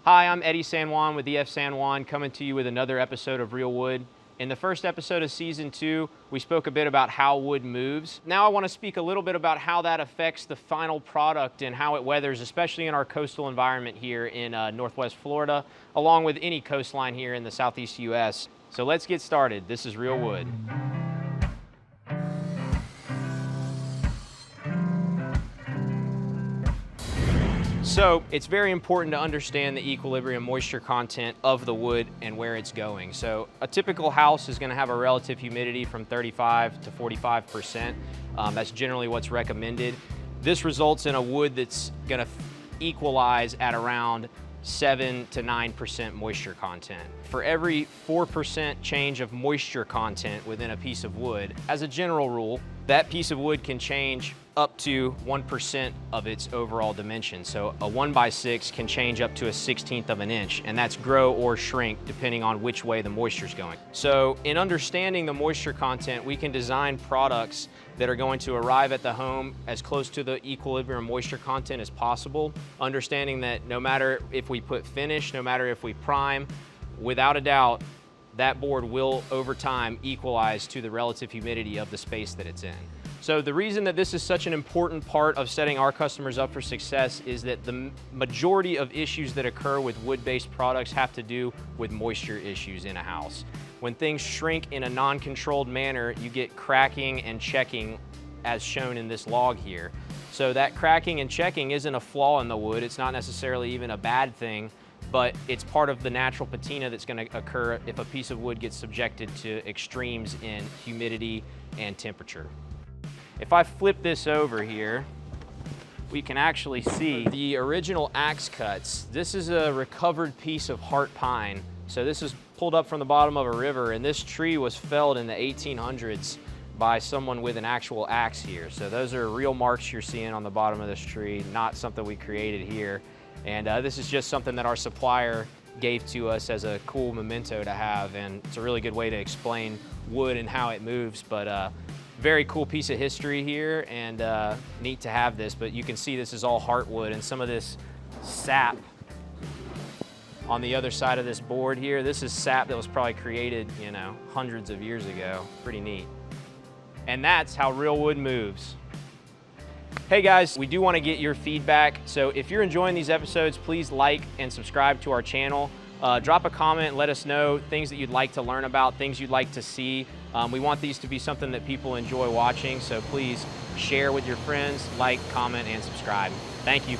Hi, I'm Eddie San Juan with EF San Juan, coming to you with another episode of Real Wood. In the first episode of Season 2, we spoke a bit about how wood moves. Now I want to speak a little bit about how that affects the final product and how it weathers, especially in our coastal environment here in Northwest Florida, along with any coastline here in the Southeast US. So let's get started. This is Real Wood. So it's very important to understand the equilibrium moisture content of the wood and where it's going. So a typical house is going to have a relative humidity from 35 to 45%. That's generally what's recommended. This results in a wood that's going to equalize at around 7 to 9% moisture content. For every 4% change of moisture content within a piece of wood, as a general rule, that piece of wood can change up to 1% of its overall dimension. So a 1x6 can change up to a 1/16 of an inch, and that's grow or shrink depending on which way the moisture's going. So in understanding the moisture content, we can design products that are going to arrive at the home as close to the equilibrium moisture content as possible, understanding that no matter if we put finish, no matter if we prime, without a doubt, that board will over time equalize to the relative humidity of the space that it's in. So the reason that this is such an important part of setting our customers up for success is that the majority of issues that occur with wood-based products have to do with moisture issues in a house. When things shrink in a non-controlled manner, you get cracking and checking as shown in this log here. So that cracking and checking isn't a flaw in the wood, it's not necessarily even a bad thing, but it's part of the natural patina that's going to occur if a piece of wood gets subjected to extremes in humidity and temperature. If I flip this over here, we can actually see the original axe cuts. This is a recovered piece of heart pine. So this is pulled up from the bottom of a river, and this tree was felled in the 1800s by someone with an actual axe here. So those are real marks you're seeing on the bottom of this tree, not something we created here. And this is just something that our supplier gave to us as a cool memento to have, and it's a really good way to explain wood and how it moves. But very cool piece of history here, and neat to have this. But you can see this is all heartwood, and some of this sap on the other side of this board here, this is sap that was probably created, you know, hundreds of years ago. Pretty neat. And that's how real wood moves. Hey guys, we do want to get your feedback. So if you're enjoying these episodes, please like and subscribe to our channel. Drop a comment and let us know things that you'd like to learn about, things you'd like to see. We want these to be something that people enjoy watching, so please share with your friends, like, comment, and subscribe. Thank you.